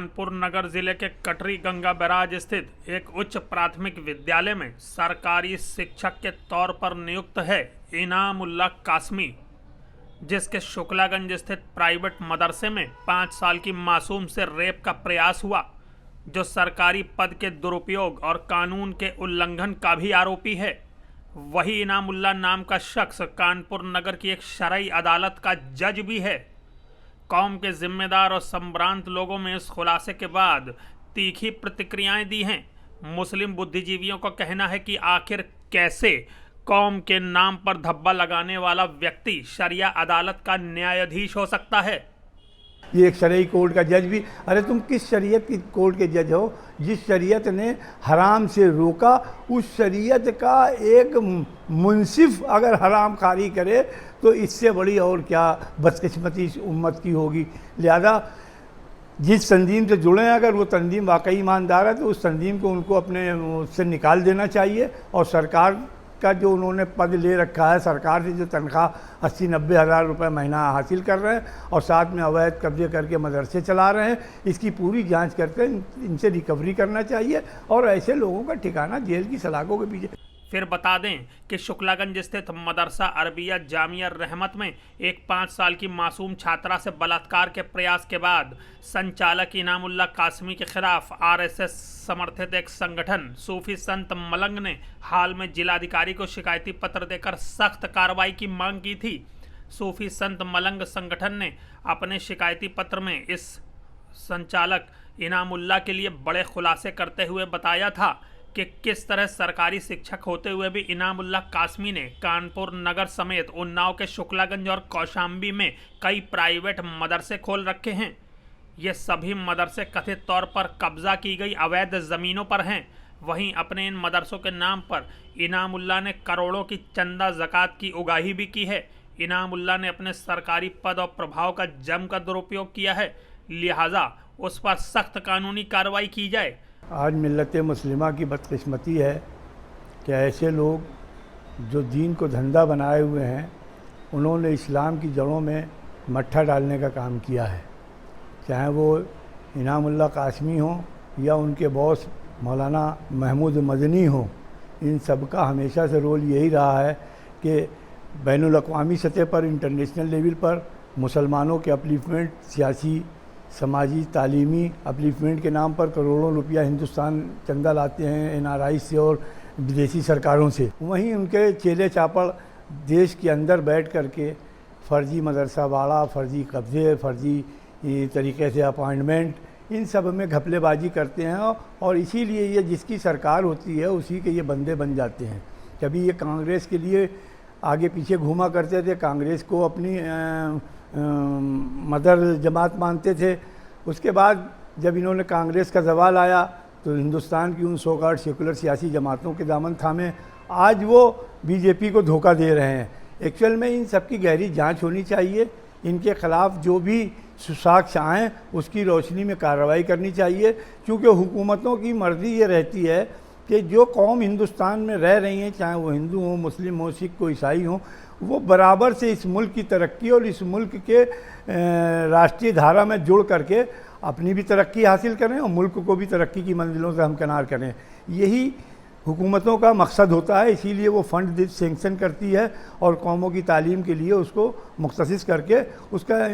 कानपुर नगर जिले के कटरी गंगा बैराज स्थित एक उच्च प्राथमिक विद्यालय में सरकारी शिक्षक के तौर पर नियुक्त है इनामुल्लाह कासमी, जिसके शुक्लागंज स्थित प्राइवेट मदरसे में 5 साल की मासूम से रेप का प्रयास हुआ, जो सरकारी पद के दुरुपयोग और कानून के उल्लंघन का भी आरोपी है। वही इनामुल्लाह नाम का शख्स कानपुर नगर की एक शरई अदालत का जज भी है। कौम के जिम्मेदार और संभ्रांत लोगों में इस खुलासे के बाद तीखी प्रतिक्रियाएं दी हैं। मुस्लिम बुद्धिजीवियों का कहना है कि आखिर कैसे कौम के नाम पर धब्बा लगाने वाला व्यक्ति शरिया अदालत का न्यायाधीश हो सकता है। ये एक शरई कोर्ट का जज भी, अरे तुम किस शरीयत की कोर्ट के जज हो? जिस शरीयत ने हराम से रोका, उस शरीयत का एक मुंसिफ अगर हराम खारी करे तो इससे बड़ी और क्या बदकिस्मती इस उम्मत की होगी। लिहाजा जिस तंजीम से जुड़े हैं, अगर वो तंजीम वाकई ईमानदार है तो उस तंजीम को उनको अपने उससे निकाल देना चाहिए। और सरकार का जो उन्होंने पद ले रखा है, सरकार से जो तनख्वाह 80-90 हज़ार रुपये महीना हासिल कर रहे हैं और साथ में अवैध कब्जे करके मदरसे चला रहे हैं, इसकी पूरी जांच करके इनसे रिकवरी करना चाहिए और ऐसे लोगों का ठिकाना जेल की सलाखों के पीछे। फिर बता दें कि शुक्लागंज स्थित मदरसा अरबिया जामिया रहमत में एक 5 साल की मासूम छात्रा से बलात्कार के प्रयास के बाद संचालक इनामुल्लाह कासमी के खिलाफ आरएसएस समर्थित एक संगठन सूफी संत मलंग ने हाल में जिलाधिकारी को शिकायती पत्र देकर सख्त कार्रवाई की मांग की थी। सूफी संत मलंग संगठन ने अपने शिकायती पत्र में इस संचालक इनामुल्लाह के लिए बड़े खुलासे करते हुए बताया था कि किस तरह सरकारी शिक्षक होते हुए भी इनामुल्लाह कासमी ने कानपुर नगर समेत उन्नाव के शुक्लागंज और कौशाम्बी में कई प्राइवेट मदरसे खोल रखे हैं। ये सभी मदरसे कथित तौर पर कब्जा की गई अवैध ज़मीनों पर हैं। वहीं अपने इन मदरसों के नाम पर इनामुल्लाह ने करोड़ों की चंदा ज़कात की उगाही भी की है। इनामुल्लाह ने अपने सरकारी पद और प्रभाव का जमकर दुरुपयोग किया है, लिहाजा उस पर सख्त कानूनी कार्रवाई की जाए। आज मिल्लत मुस्लिमा की बदकिस्मती है कि ऐसे लोग जो दीन को धंधा बनाए हुए हैं, उन्होंने इस्लाम की जड़ों में मट्ठा डालने का काम किया है। चाहे वो इनामुल्लाह कासमी हो या उनके बॉस मौलाना महमूद मदनी हो, इन सब का हमेशा से रोल यही रहा है कि बैनुल अक़वामी सतह पर, इंटरनेशनल लेवल पर मुसलमानों के अपलिफ्टमेंट, सियासी, समाजी, तालीमी अपलिफ्टमेंट के नाम पर करोड़ों रुपया हिंदुस्तान चंदा लाते हैं एनआरआई से और विदेशी सरकारों से। वहीं उनके चेले चापड़ देश के अंदर बैठ कर के फ़र्जी मदरसा बाड़ा, फ़र्जी कब्ज़े, फ़र्जी तरीके से अपॉइंटमेंट, इन सब में घपलेबाजी करते हैं और इसीलिए ये जिसकी सरकार होती है उसी के ये बंदे बन जाते हैं। कभी ये कांग्रेस के लिए आगे पीछे घूमा करते थे, कांग्रेस को अपनी मदर जमात मानते थे। उसके बाद जब इन्होंने कांग्रेस का ज़वाल आया तो हिंदुस्तान की उन सो-कॉल्ड सेकुलर सियासी जमातों के दामन थामे आज वो बीजेपी को धोखा दे रहे हैं। एक्चुअल में इन सब की गहरी जांच होनी चाहिए। इनके ख़िलाफ़ जो भी साक्ष्य आएँ उसकी रोशनी में कार्रवाई करनी चाहिए, क्योंकि हुकूमतों की मर्ज़ी ये रहती है कि जो कौम हिंदुस्तान में रह रही हैं, चाहे वो हिंदू हो, मुस्लिम हो, सिख हो, ईसाई हो, वो बराबर से इस मुल्क की तरक्की और इस मुल्क के राष्ट्रीय धारा में जुड़ करके अपनी भी तरक्की हासिल करें और मुल्क को भी तरक्की की मंजिलों से हमकिनार करें। यही हुकूमतों का मकसद होता है। इसीलिए वो फ़ंड सेंक्शन करती है और कौमों की तालीम के लिए उसको मुख्तसिस करके उसका